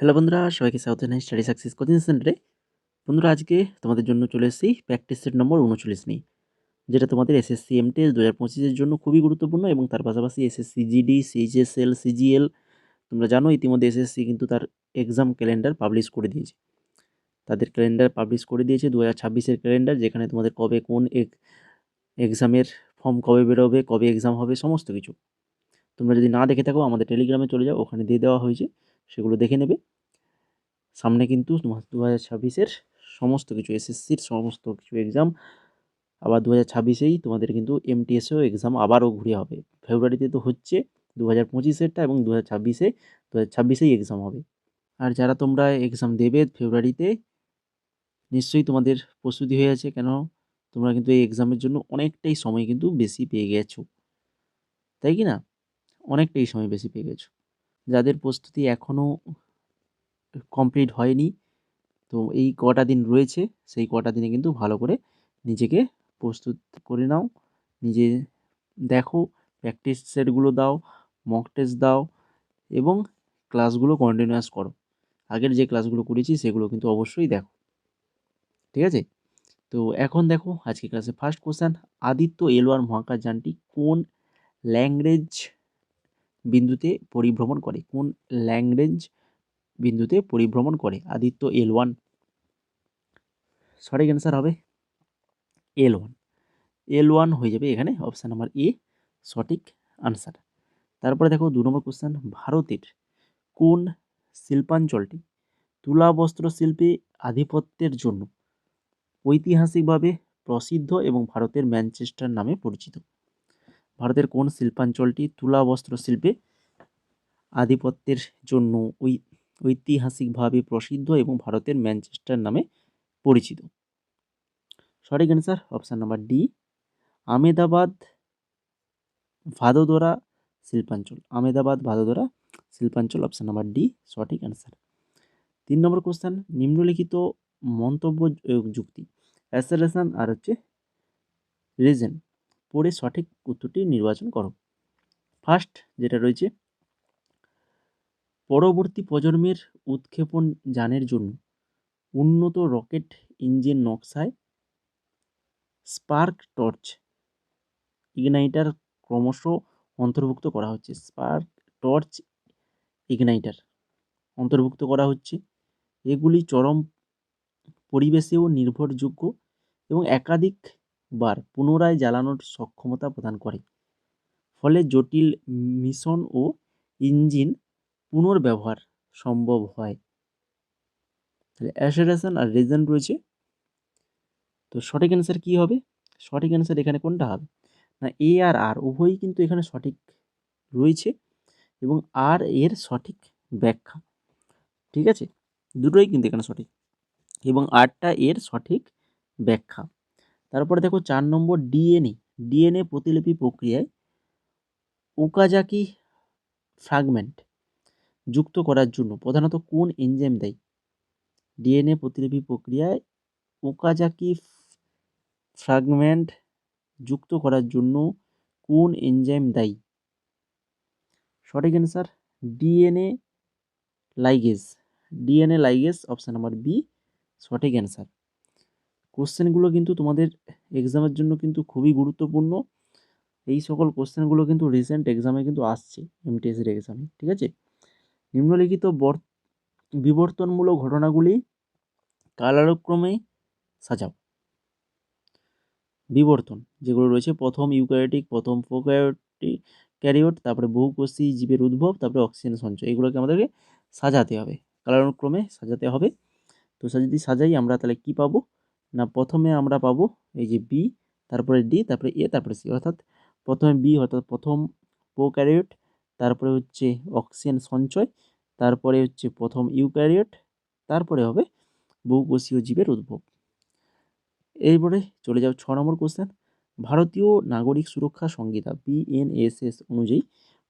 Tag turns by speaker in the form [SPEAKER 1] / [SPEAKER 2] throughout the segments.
[SPEAKER 1] Hello বন্ধুরা, সবাইকে স্বাগত জানাই স্টাডি সাকসেস কোচিং সেন্টারে। বন্ধুরা, আজকে তোমাদের জন্য চলে এসেছি প্র্যাকটিস সেট নম্বর 39 নিয়ে, যেটা তোমাদের এসএসসি এমটিএস 2025-এর জন্য খুবই গুরুত্বপূর্ণ এবং তার পাশাপাশি এসএসসি জিডি, সিএইচএসএল, সিজিএল। তোমরা জানো ইতিমধ্যে এসএসসি কিন্তু তার এক্সাম ক্যালেন্ডার পাবলিশ করে দিয়েছে। তাদের ক্যালেন্ডার পাবলিশ করে দিয়েছে 2026-এর ক্যালেন্ডার, যেখানে তোমাদের কবে কোন এক্সামের ফর্ম কবে বেরোবে, কবে এক্সাম হবে, সমস্ত কিছু। তোমরা যদি না দেখে থাকো আমাদের টেলিগ্রামে চলে যাও, ওখানে দিয়ে দেওয়া হয়েছে, সেগুলো দেখে নেবে। সামনে কিন্তু 2026-এর সমস্ত কিছু, এসএসসির সমস্ত কিছু এক্সাম, আবার 2026-এই তোমাদের কিন্তু এমটিএসও এক্সাম আবারও ঘুরে হবে। ফেব্রুয়ারিতে তো হচ্ছে 2025-এরটা, এবং 2026-এই এক্সাম হবে। আর যারা তোমরা এক্সাম দেবে ফেব্রুয়ারিতে, নিশ্চয়ই তোমাদের প্রস্তুতি হয়ে আছে, কেন তোমরা কিন্তু এই এক্সামের জন্য অনেকটাই সময় কিন্তু বেশি পেয়ে গেছো, তাই কি না? অনেকটাই সময় বেশি পেয়ে গেছো। যাদের প্রস্তুতি এখনও কমপ্লিট হয়নি, তো এই কটা দিন রয়েছে, সেই কটা দিনে কিন্তু ভালো করে নিজেকে প্রস্তুত করে নাও। নিজে দেখো, প্র্যাকটিস সেটগুলো দাও, মক টেস্ট দাও এবং ক্লাসগুলো কন্টিনিউয়াস করো। আগের যে ক্লাসগুলো করেছি সেগুলো কিন্তু অবশ্যই দেখো, ঠিক আছে? তো এখন দেখো আজকে ক্লাসে ফার্স্ট কোশ্চেন, আদিত্য এল1 মহাকাশযানটি কোন ল্যাংরেঞ্জ বিন্দুতে পরিভ্রমণ করে? কোন ল্যাংরেঞ্জ বিন্দুতে পরিভ্রমণ করে আদিত্য এল1? সঠিক অ্যান্সার হবে L1। L1 হয়ে যাবে এখানে অপশান নাম্বার এ সঠিক আনসার। তারপরে দেখো 2 নম্বর কোশ্চেন, ভারতের কোন শিল্পাঞ্চলটি তুলা বস্ত্র শিল্পে আধিপত্যের জন্য ঐতিহাসিকভাবে প্রসিদ্ধ এবং ভারতের ম্যানচেস্টার নামে পরিচিত? ভারতের কোন শিল্পাঞ্চলটি তুলা বস্ত্র শিল্পে আধিপত্যের জন্য ঐতিহাসিকভাবে প্রসিদ্ধ এবং ভারতের ম্যানচেস্টার নামে পরিচিত? সঠিক answer option number D, Ahmedabad Vadodara শিল্পাঞ্চল। আমেদাবাদ ভাদোদরা শিল্পাঞ্চল, অপশান নাম্বার ডি সঠিক অ্যান্সার। 3 নম্বর কোশ্চেন, নিম্নলিখিত মন্তব্য যুক্তি অ্যাসারেশন আর রিজন পড়ে সঠিক উত্তরটি নির্বাচন করো। ফার্স্ট যেটা রয়েছে, পরবর্তী প্রজন্মের উৎক্ষেপণ যানের জন্য উন্নত রকেট ইঞ্জিন নকশায় স্পার্ক টর্চ ইগনাইটার ক্রমশ অন্তর্ভুক্ত করা হচ্ছে। স্পার্ক টর্চ ইগনাইটার অন্তর্ভুক্ত করা হচ্ছে। এগুলি চরম পরিবেশেও নির্ভরযোগ্য এবং একাধিকবার পুনরায় জ্বালানোর সক্ষমতা প্রদান করে, ফলে জটিল মিশন ও ইঞ্জিন পুনর্ব্যবহার সম্ভব হয়। তাহলে অ্যাসারেশন আর রিজন রয়েছে, তো সঠিক অ্যান্সার কী হবে? সঠিক অ্যান্সার এখানে কোনটা হবে না, এ আর আর উভয়ই কিন্তু এখানে সঠিক রয়েছে এবং আর এর সঠিক ব্যাখ্যা, ঠিক আছে? দুটোই কিন্তু এখানে সঠিক এবং আরটা এর সঠিক ব্যাখ্যা। তারপরে দেখো 4 নম্বর, ডিএনএ প্রতিলিপি প্রক্রিয়ায় ওকাজাকি ফ্র্যাগমেন্ট যুক্ত করার জন্য প্রধানত কোন এনজাইম দায়ী? ডিএনএ প্রতিলিপি প্রক্রিয়ায় ওকাজাকি ফ্র্যাগমেন্ট যুক্ত করার জন্য কোন এনজাইম দায়ী? সঠিক answer DNA ligase. DNA ligase, option number B সঠিক অ্যান্সার। কোশ্চেনগুলো কিন্তু তোমাদের এক্সামের জন্য কিন্তু খুবই গুরুত্বপূর্ণ। এই সকল কোশ্চেনগুলো কিন্তু রিসেন্ট এক্সামে কিন্তু আসছে, এমটিএসের এক্সামে, ঠিক আছে? নিম্নলিখিত বিবর্তনমূলক ঘটনাগুলি কালানুক্রমে সাজাও। বিবর্তন যেগুলো রয়েছে, প্রথম ইউক্যারিওটিক, প্রথম প্রোক্যারিওট, তারপরে বহুকোষী জীবের উদ্ভব, তারপরে অক্সিজেন সঞ্চয়, এগুলোকে আমাদেরকে সাজাতে হবে, কালানুক্রমে সাজাতে হবে। তো যদি সাজাই আমরা তাহলে কি পাবো না, প্রথমে আমরা পাবো এই যে বি, তারপরে ডি, তারপরে এ, তারপরে সি, অর্থাৎ প্রথমে বি অর্থাৎ প্রথম প্রোক্যারিওট, তারপরে হচ্ছে অক্সিজেন সঞ্চয়, তারপরে হচ্ছে প্রথম ইউক্যারিওট, তারপরে হবে বহুকোষীয় জীবের উদ্ভব। এরপরে চলে যাও 6 নম্বর কোশ্চেন, ভারতীয় নাগরিক সুরক্ষা সংহিতা বিএনএসএস অনুযায়ী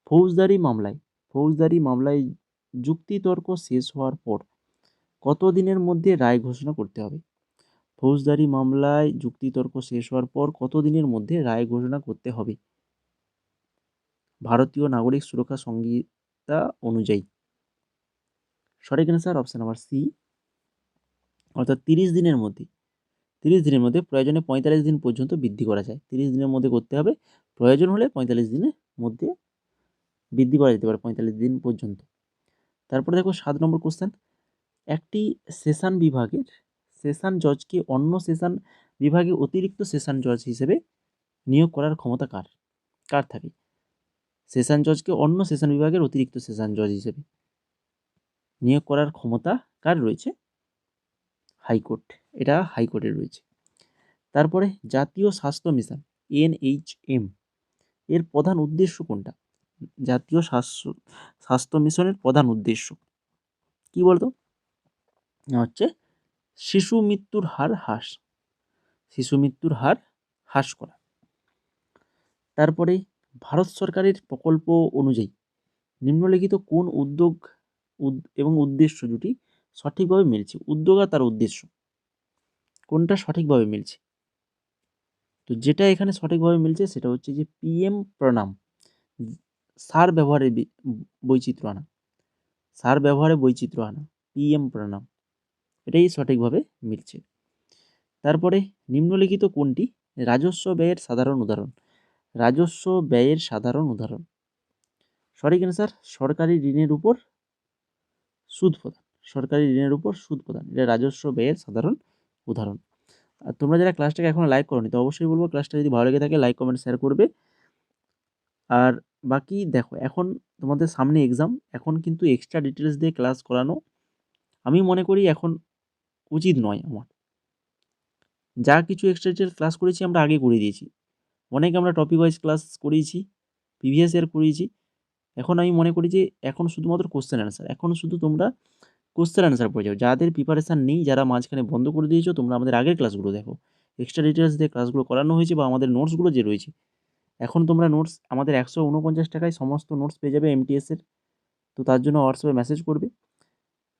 [SPEAKER 1] ফৌজদারি মামলায় যুক্তিতর্ক শেষ হওয়ার পর কত দিনের মধ্যে রায় ঘোষণা করতে হবে? ফৌজদারি মামলায় যুক্তিতর্ক শেষ হওয়ার পর কত দিনের মধ্যে রায় ঘোষণা করতে হবে ভারতীয় নাগরিক সুরক্ষা সংহিতা অনুযায়ী? সঠিক অ্যান্সার অপশন নাম্বার সি, অর্থাৎ 30 দিনের মধ্যে প্রয়োজনে 45 দিন পর্যন্ত বৃদ্ধি করা যায়। 30 দিনের মধ্যে করতে হবে, প্রয়োজন হলে 45 দিনের মধ্যে বৃদ্ধি করা যেতে পারে 45 দিন পর্যন্ত। তারপরে দেখো 7 নম্বর কোশ্চেন, একটি সেশন জজকে অন্য সেশন বিভাগে অতিরিক্ত সেশন জজ হিসেবে নিয়োগ করার ক্ষমতা কার কার থাকে? সেশন জজকে অন্য সেশন বিভাগের অতিরিক্ত সেশন জজ হিসেবে নিয়োগ করার ক্ষমতা কার রয়েছে? হাইকোর্ট, এটা হাইকোর্টের রয়েছে। তারপরে জাতীয় স্বাস্থ্য মিশন NHM এর প্রধান উদ্দেশ্য কোনটা? জাতীয় স্বাস্থ্য মিশনের প্রধান উদ্দেশ্য কি বলতো? হচ্ছে শিশু মৃত্যুর হার হ্রাস করা। তারপরে ভারত সরকারের প্রকল্প অনুযায়ী নিম্নলিখিত কোন উদ্যোগ এবং উদ্দেশ্য দুটি সঠিকভাবে মিলছে? উদ্যোগ আর তার উদ্দেশ্য কোনটা সঠিকভাবে মিলছে? তো যেটা এখানে সঠিকভাবে মিলছে সেটা হচ্ছে যে PM প্রণাম, সার ব্যবহারে বৈচিত্র্য আনা, PM প্রণাম, এটাই সঠিকভাবে মিলছে। তারপরে নিম্নলিখিত কোনটি রাজস্ব ব্যয়ের সাধারণ উদাহরণ? রাজস্ব ব্যয়ের সাধারণ উদাহরণ সঠিক অ্যান্সার সরকারি ঋণের উপর সুদ প্রদান, এটা রাজস্ব ব্যয়ের সাধারণ উদাহরণ। আর তোমরা যারা ক্লাসটাকে এখনো লাইক করোনি তো অবশ্যই বলবো ক্লাসটা যদি ভালো লেগে থাকে লাইক কমেন্ট শেয়ার করবে। আর বাকি দেখো, এখন তোমাদের সামনে এক্সাম, এখন কিন্তু এক্সট্রা ডিটেলস দিয়ে ক্লাস করানো আমি মনে করি এখন উচিত নয়। আমার যা কিছু এক্সট্রা ডিটেলস ক্লাস করেছি আমরা আগে করে দিয়েছি, অনেক আমরা টপিক ওয়াইজ ক্লাস করিয়েছি, প্রিভিয়াস ইয়ার করিয়েছি। এখন আমি মনে করি যে এখন শুধুমাত্র কোশ্চেন অ্যান্সার, এখন শুধু তোমরা কোশ্চেন অ্যান্সার পড়ে যাও। যাদের প্রিপারেশান নেই, যারা মাঝখানে বন্ধ করে দিয়েছো, তোমরা আমাদের আগের ক্লাসগুলো দেখো, এক্সট্রা ডিটেলস দিয়ে ক্লাসগুলো করানো হয়েছে বা আমাদের নোটসগুলো যে রয়েছে। এখন তোমরা নোটস আমাদের 149 টাকায় সমস্ত নোটস পেয়ে যাবে MTS-এর। তো তার জন্য হোয়াটসঅ্যাপে মেসেজ করবে,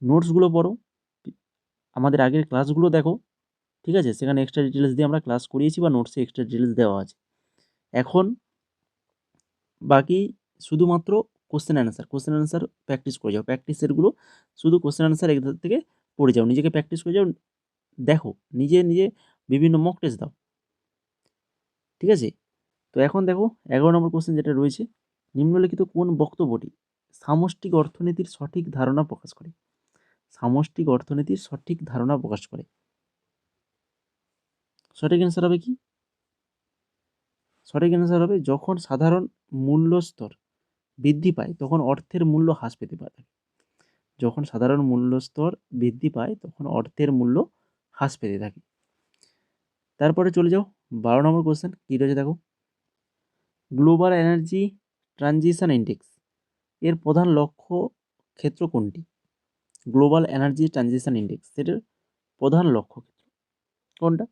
[SPEAKER 1] নোটসগুলো পড়ো, আমাদের আগের ক্লাসগুলো দেখো, ঠিক আছে? সেখানে এক্সট্রা ডিটেলস দিয়ে আমরা ক্লাস করিয়েছি বা নোটসে এক্সট্রা ডিটেলস দেওয়া আছে। এখন বাকি শুধুমাত্র কোশ্চেন অ্যান্সার প্র্যাকটিস করে যাও, প্র্যাকটিস সেটগুলো শুধু কোশ্চেন অ্যান্সার এখান থেকে পড়ে যাও, নিজেকে প্র্যাকটিস করে যাও, দেখো নিজে বিভিন্ন মক টেস্ট দাও, ঠিক আছে? তো এখন দেখো 11 নম্বর কোশ্চেন যেটা রয়েছে, নিম্নলিখিত কোন বক্তব্যটি সামষ্টিক অর্থনীতির সঠিক ধারণা প্রকাশ করে? সামষ্টিক অর্থনীতির সঠিক ধারণা প্রকাশ করে, সঠিক অ্যান্সার হবে কি? সঠিক অ্যান্সার হবে যখন সাধারণ মূল্যস্তর বৃদ্ধি পায় তখন অর্থের মূল্য হ্রাস পেতে পারে। যখন সাধারণ মূল্যস্তর বৃদ্ধি পায় তখন অর্থের মূল্য হ্রাস পেতে থাকে। তারপরে চলে যাও 12 নম্বর কোশ্চেন, কী রয়েছে দেখো, গ্লোবাল এনার্জি ট্রানজিশন ইন্ডেক্স এর প্রধান লক্ষ্য ক্ষেত্র কোনটি? গ্লোবাল এনার্জি ট্রানজিশন ইন্ডেক্স সেটার প্রধান লক্ষ্য ক্ষেত্র কোনটা?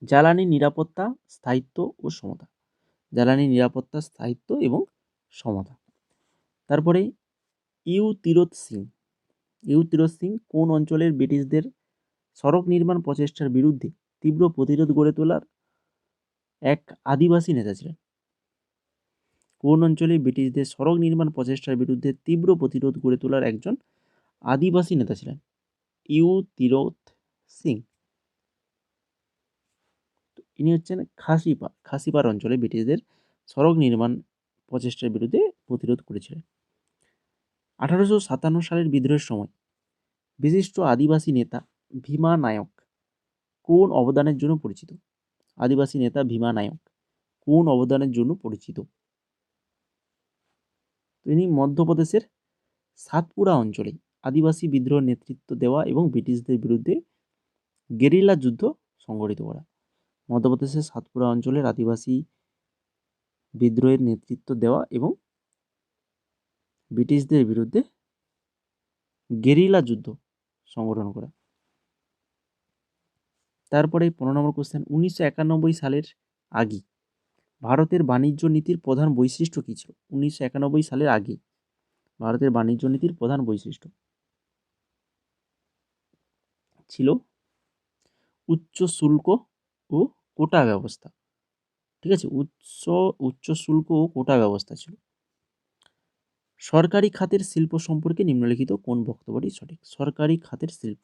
[SPEAKER 1] জ্বালানি নিরাপত্তা, স্থায়িত্ব ও সমতা। জ্বালানি নিরাপত্তা, স্থায়িত্ব এবং সমতা। তারপরে ইউ তিরোত সিং কোন অঞ্চলের ব্রিটিশদের সড়ক নির্মাণ প্রচেষ্টার বিরুদ্ধে তীব্র প্রতিরোধ গড়ে তোলার এক আদিবাসী নেতা ছিলেন? কোন অঞ্চলে ব্রিটিশদের সড়ক নির্মাণ প্রচেষ্টার বিরুদ্ধে তীব্র প্রতিরোধ গড়ে তোলার একজন আদিবাসী নেতা ছিলেন? ইউ তিরোত সিং, ইনি হচ্ছেন খাসিপার অঞ্চলে ব্রিটিশদের সড়ক নির্মাণ প্রচেষ্টার বিরুদ্ধে প্রতিরোধ করেছিলেন। 1857 সালের বিদ্রোহের সময় বিশিষ্ট আদিবাসী নেতা ভীমা নায়ক কোন অবদানের জন্য পরিচিত? আদিবাসী নেতা ভীমা নায়ক কোন অবদানের জন্য পরিচিত? তিনি মধ্যপ্রদেশের সাতপুরা অঞ্চলে আদিবাসী বিদ্রোহ নেতৃত্ব দেওয়া এবং ব্রিটিশদের বিরুদ্ধে গেরিলা যুদ্ধ সংগঠিত করা। মধ্যপ্রদেশের সাতপুরা অঞ্চলের আদিবাসী বিদ্রোহের নেতৃত্ব দেওয়া এবং ব্রিটিশদের বিরুদ্ধে গেরিলা যুদ্ধ সংগঠন করা। তারপরে 15 নম্বর কোশ্চেন, 1991 সালের আগে ভারতের বাণিজ্য নীতির প্রধান বৈশিষ্ট্য কী ছিল? 1991 সালের আগে ভারতের বাণিজ্য নীতির প্রধান বৈশিষ্ট্য ছিল উচ্চ শুল্ক ও কোটা ব্যবস্থা, ঠিক আছে? উচ্চ শুল্ক ও কোটা ব্যবস্থা ছিল। সরকারি খাতের শিল্প সম্পর্কে নিম্নলিখিত কোন বক্তব্যটি সঠিক? সরকারি খাতের শিল্প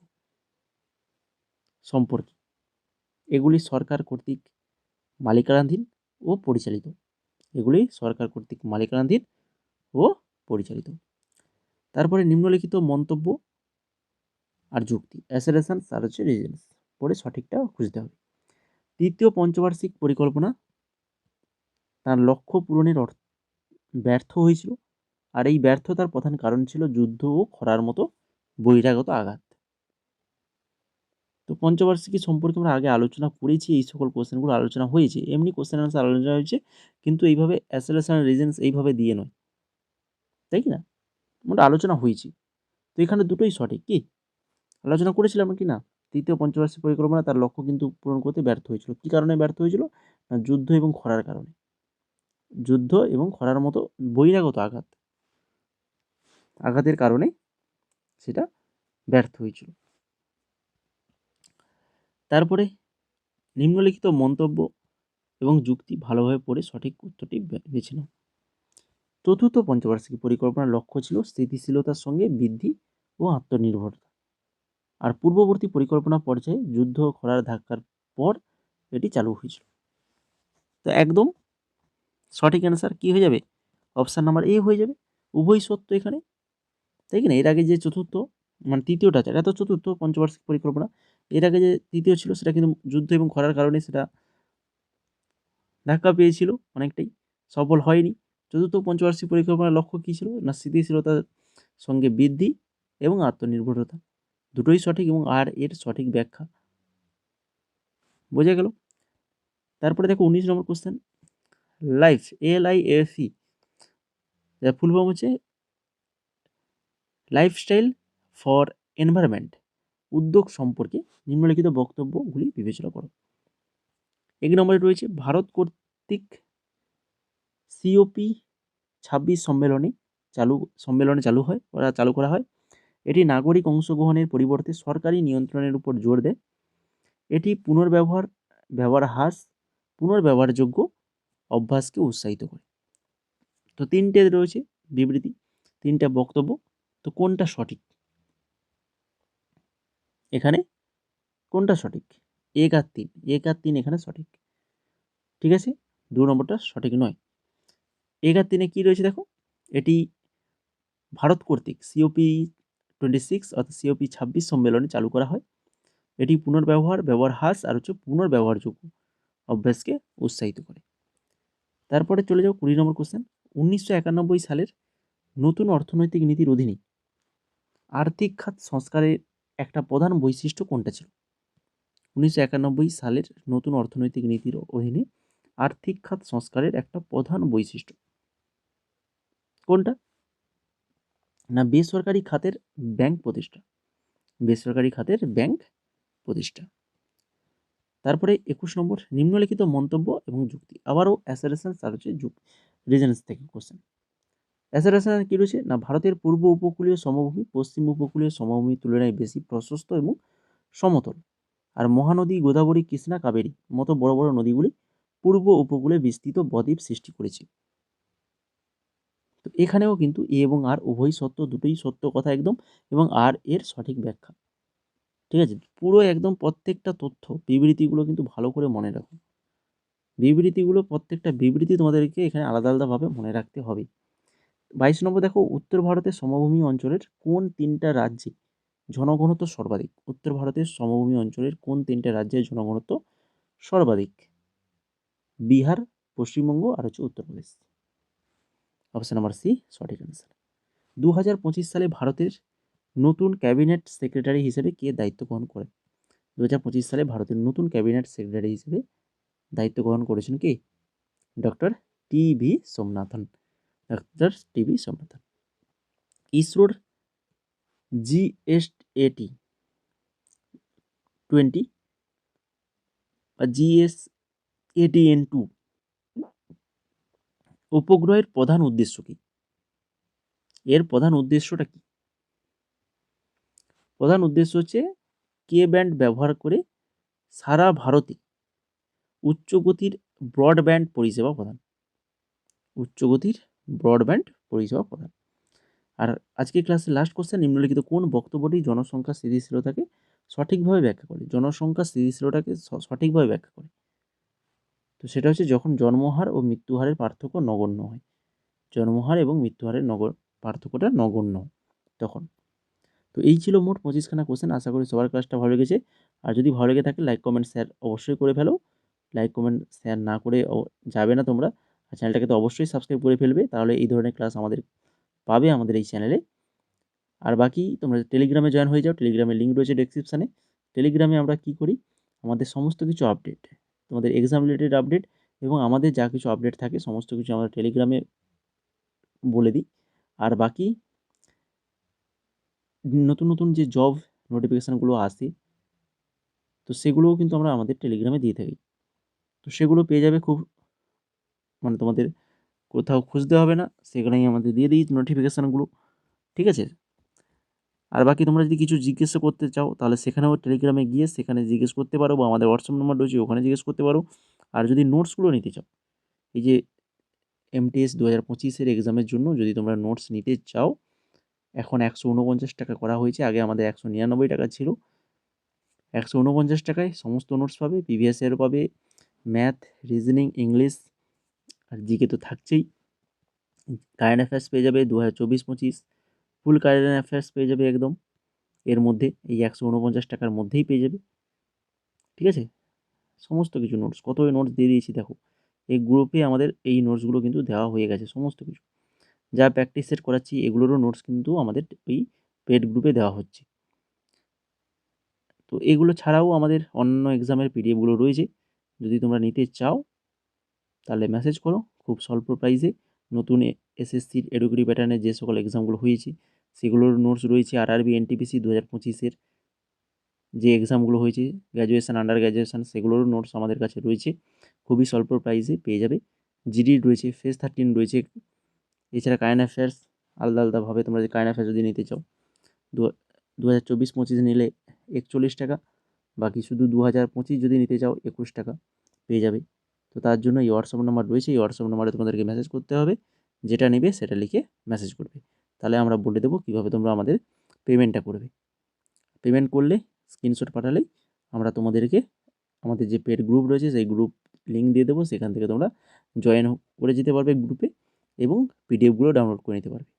[SPEAKER 1] সম্পর্কে এগুলি সরকার কর্তৃক মালিকানাধীন ও পরিচালিত। এগুলি সরকার কর্তৃক মালিকানাধীন ও পরিচালিত। তারপরে নিম্নলিখিত মন্তব্য আর যুক্তি, অ্যাসারেশনস আর হচ্ছে রিজনস, পড়ে সঠিকটা খুঁজতে হবে। তৃতীয় পঞ্চবার্ষিক পরিকল্পনা তার লক্ষ্য পূরণের ব্যর্থ হয়েছিল, আর এই ব্যর্থতার প্রধান কারণ ছিল যুদ্ধ ও খরার মতো বহিরাগত আঘাত। তো পঞ্চবার্ষিকী সম্পর্কে আমরা আগে আলোচনা করেছি, এই সকল কোশ্চেনগুলো আলোচনা হয়েছে, এমনি কোশ্চেন আনসার আলোচনা হয়েছে, কিন্তু এইভাবে অ্যাসারেশন রিজনস এইভাবে দিয়ে নয়, তাই কি না? আমরা আলোচনা হয়েছি। তো এখানে দুটোই সঠিক, কি আলোচনা করেছিলাম কি না? তৃতীয় পঞ্চবার্ষিক পরিকল্পনা তার লক্ষ্য কিন্তু পূরণ করতে ব্যর্থ হয়েছিল। কি কারণে ব্যর্থ হয়েছিল? না, যুদ্ধ এবং খরার কারণে। যুদ্ধ এবং খরার মতো বহিরাগত আঘাতের কারণে সেটা ব্যর্থ হয়েছিল। তারপরে নিম্নলিখিত মন্তব্য এবং যুক্তি ভালোভাবে পড়ে সঠিক উত্তরটি বেছে নাও। চতুর্থ পঞ্চবার্ষিক পরিকল্পনার লক্ষ্য ছিল স্থিতিশীলতার সঙ্গে বৃদ্ধি ও আত্মনির্ভরতা, আর পূর্ববর্তী পরিকল্পনা পর্যায়ে যুদ্ধ ও খরার ধাক্কার পর এটি চালু হয়েছিল। তো একদম সঠিক অ্যান্সার কি হয়ে যাবে? অপশান নাম্বার এ হয়ে যাবে। উভয় সত্য এখানে, তাই কি না? এর আগে যে চতুর্থ, মানে তৃতীয়টা আছে, এটা তো চতুর্থ পঞ্চবার্ষিক পরিকল্পনা, এর আগে যে তৃতীয় ছিল সেটা কিন্তু যুদ্ধ এবং খরার কারণে সেটা ধাক্কা পেয়েছিল, অনেকটাই সফল হয়নি। চতুর্থ পঞ্চবার্ষিক পরিকল্পনার লক্ষ্য কী ছিল? না, স্থিতিশীলতার সঙ্গে বৃদ্ধি এবং আত্মনির্ভরতা, দুটোই সঠিক এবং আর এর সঠিক ব্যাখ্যা বোঝা গেল। তারপরে দেখো 19 নম্বর কোশ্চেন, লাইফ LIFE যার ফুল ফর্ম হচ্ছে লাইফস্টাইল ফর এনভায়রনমেন্ট উদ্যোগ সম্পর্কে নিম্নলিখিত বক্তব্যগুলি বিবেচনা করো। 1 নম্বরে রয়েছে ভারত কর্তৃক COP26 চালু করা হয়। এটি নাগরিক অংশগ্রহণের পরিবর্তে সরকারি নিয়ন্ত্রণের উপর জোর দেয়। এটি পুনর্ব্যবহার হ্রাস, পুনর্ব্যবহারযোগ্য অভ্যাসকে উৎসাহিত করে। তো তিনটে রয়েছে বিবৃতি, তিনটা বক্তব্য, তো কোনটা সঠিক? এখানে কোনটা সঠিক? 1 আর 3, 1 আর 3 এখানে সঠিক, ঠিক আছে। 2 নম্বরটা সঠিক নয়। 1 আর 3 কি রয়েছে দেখো, এটি ভারত কর্তৃক COP26 অর্থাৎ COP26 সম্মেলনে চালু করা হয়। এটি ব্যবহার হ্রাস আর হচ্ছে পুনর্ব্যবহারযোগ্য অভ্যাসকে উৎসাহিত করে। তারপরে চলে যাও 20 নম্বর কোশ্চেন, 1991 সালের নতুন অর্থনৈতিক নীতির অধীনে আর্থিক খাত সংস্কারের একটা প্রধান বৈশিষ্ট্য কোনটা ছিল? 1991 সালের নতুন অর্থনৈতিক নীতির অধীনে আর্থিক খাত সংস্কারের একটা প্রধান বৈশিষ্ট্য কোনটা? না, বেসরকারি খাতের ব্যাংক প্রতিষ্ঠা, বেসরকারি খাতের ব্যাংক প্রতিষ্ঠা। তারপরে 21 নম্বর, নিম্নলিখিত মন্তব্য এবং যুক্তি, আবারও অ্যাসারেশনস আর হচ্ছে রিজনস থেকে কোশ্চেন। অ্যাসারেশন কি রয়েছে? না, ভারতের পূর্ব উপকূলীয় সমভূমি পশ্চিম উপকূলীয় সমভূমির তুলনায় বেশি প্রশস্ত এবং সমতল, আর মহানদী গোদাবরী, কৃষ্ণা, কাবেরী মতো বড় বড় নদীগুলি পূর্ব উপকূলে বিস্তৃত বদ্বীপ সৃষ্টি করেছে। তো এখানেও কিন্তু এ এবং আর উভয় সত্য, দুটোই সত্য কথা একদম, এবং আর এর সঠিক ব্যাখ্যা, ঠিক আছে। পুরো একদম প্রত্যেকটা তথ্য বিবৃতিগুলো কিন্তু ভালো করে মনে রাখো, বিবৃতিগুলো প্রত্যেকটা বিবৃতি তোমাদেরকে এখানে আলাদা আলাদাভাবে মনে রাখতে হবে। 22 নম্বর দেখো, উত্তর ভারতের সমভূমি অঞ্চলের কোন তিনটা রাজ্যে জনঘনত্ব সর্বাধিক? উত্তর ভারতের সমভূমি অঞ্চলের কোন তিনটা রাজ্যের জনঘনত্ব সর্বাধিক? বিহার, পশ্চিমবঙ্গ আর হচ্ছে উত্তরপ্রদেশ। অপশন নাম্বার সি সঠিক অ্যান্সার। 2025 সালে ভারতের নতুন ক্যাবিনেট সেক্রেটারি হিসেবে কে দায়িত্ব গ্রহণ করেন? 2025 সালে ভারতের নতুন ক্যাবিনেট সেক্রেটারি হিসেবে দায়িত্ব গ্রহণ করেছেন কে? Doctor T V. Somanathan. Doctor T V. Somanathan. ইসরোর GSAT-20 বা GSATN-2 উপগ্রহের প্রধান উদ্দেশ্য কি? এর প্রধান উদ্দেশ্যটা কি? প্রধান উদ্দেশ্য হচ্ছে কে ব্যান্ড ব্যবহার করে সারা ভারতে উচ্চগতির ব্রডব্যান্ড পরিষেবা প্রদান, উচ্চগতির ব্রডব্যান্ড পরিষেবা প্রদান। আর আজকের ক্লাসের লাস্ট কোশ্চেন, নিম্নলিখিত কোন বক্তব্যটি জনসংখ্যা স্থিতিশীলতাকে সঠিকভাবে ব্যাখ্যা করে? জনসংখ্যা স্থিতিশীলতাকে সঠিকভাবে ব্যাখ্যা করে। তো সেটা হচ্ছে যখন জন্মহার ও মৃত্যুহারের পার্থক্য নগণ্য হয়। জন্মহার এবং মৃত্যুহারের পার্থক্যটা নগণ্য তখন। তো এই ছিল মোট 25খানা কোশ্চেন। আশা করি সবার ক্লাসটা ভালো লেগেছে। আর যদি ভালো লেগে থাকে লাইক কমেন্ট শেয়ার অবশ্যই করে ফেলো। লাইক কমেন্ট শেয়ার না করে যাবে না তোমরা। আর চ্যানেলটাকে তো অবশ্যই সাবস্ক্রাইব করে ফেলবে, তাহলে এই ধরনের ক্লাস আমাদের পাবে আমাদের এই চ্যানেলে। আর বাকি তোমরা টেলিগ্রামে জয়েন হয়ে যাও, টেলিগ্রামের লিঙ্ক রয়েছে ডেসক্রিপশানে। টেলিগ্রামে আমরা কী করি, আমাদের সমস্ত কিছু আপডেট, তোমাদের এক্সাম রিলেটেড আপডেট এবং আমাদের যা কিছু আপডেট থাকে সমস্ত কিছু আমরা টেলিগ্রামে বলে দিই। আর বাকি নতুন নতুন যে জব নোটিফিকেশানগুলো আসে, তো সেগুলোও কিন্তু আমরা আমাদের টেলিগ্রামে দিয়ে থাকি। তো সেগুলো পেয়ে যাবে খুব, মানে তোমাদের কোথাও খুঁজতে হবে না, সেখানেই আমাদের দিয়ে দিই নোটিফিকেশানগুলো। ঠিক আছে? আর বাকি তোমরা যদি কিছু জিজ্ঞেস করতে চাও তাহলে সেখানেও টেলিগ্রামে গিয়ে সেখানে জিজ্ঞেস করতে পারো, বা আমাদের হোয়াটসঅ্যাপ নাম্বার রয়েছে ওখানে জিজ্ঞেস করতে পারো। আর যদি নোটসগুলো নিতে চাও, এই যে MTS 2025-এর এক্সামের জন্য যদি তোমরা নোটস নিতে চাও, এখন 149 টাকা করা হয়েছে, আগে আমাদের 199 টাকা ছিল। 149 টাকায় সমস্ত নোটস পাবে, প্রিভিয়াস ইয়ারও পাবে, ম্যাথ, রিজনিং, ইংলিশ আর জিকে তো থাকছেই। কারেন্ট অ্যাফেয়ার্স পেয়ে যাবে 2024-25, ফুল কারেন্ট অ্যাফেয়ার্স পেয়ে যাবে একদম এর মধ্যে, এই 149 টাকার মধ্যেই পেয়ে যাবে। ঠিক আছে? সমস্ত কিছু নোটস, কত নোটস দিয়ে দিয়েছি দেখো। এই গ্রুপে আমাদের এই নোটসগুলো কিন্তু দেওয়া হয়ে গেছে সমস্ত কিছু। যা প্র্যাকটিস সেট করাচ্ছি এগুলোরও নোটস কিন্তু আমাদের ওই পেড গ্রুপে দেওয়া হচ্ছে। তো এগুলো ছাড়াও আমাদের অন্যান্য এক্সামের পিডিএফগুলো রয়েছে, যদি তোমরা নিতে চাও তাহলে মেসেজ করো। খুব স্বল্প প্রাইসে নতুন এসএসসির এডুকেটিভ প্যাটার্নের যে সকল এক্সামগুলো হয়েছে সেগুলোর নোটস রয়েছে। আরআরবি এনটিপিসি 2025-এর যে এক্সামগুলো হয়েছে, গ্র্যাজুয়েশান, আন্ডার গ্র্যাজুয়েশান, সেগুলোরও নোটস আমাদের কাছে রয়েছে, খুবই স্বল্প প্রাইসে পেয়ে যাবে। জিডি রয়েছে, ফেজ 13 রয়েছে, এছাড়া কারেন্ট অ্যাফেয়ার্স আলাদা আলাদাভাবে তোমরা যে কারেন্ট অ্যাফেয়ার্স যদি নিতে চাও 2024-25 নিলে 41 টাকা, বাকি শুধু 2025 যদি নিতে চাও 21 টাকা পেয়ে যাবে। তো তার জন্য এই হোয়াটসঅ্যাপ নাম্বার রয়েছে, এই হোয়াটসঅ্যাপ নাম্বারে তোমাদেরকে মেসেজ করতে হবে, যেটা নেবে সেটা লিখে মেসেজ করবে, তাহলে আমরা বলে দেবো কীভাবে তোমরা আমাদের পেমেন্টটা করবে। পেমেন্ট করলে স্ক্রিনশট পাঠালেই আমরা তোমাদেরকে আমাদের যে পেড গ্রুপ রয়েছে সেই গ্রুপ লিঙ্ক দিয়ে দেবো, সেখান থেকে তোমরা জয়েন করে যেতে পারবে গ্রুপে এবং পিডিএফগুলো ডাউনলোড করে নিতে পারবে।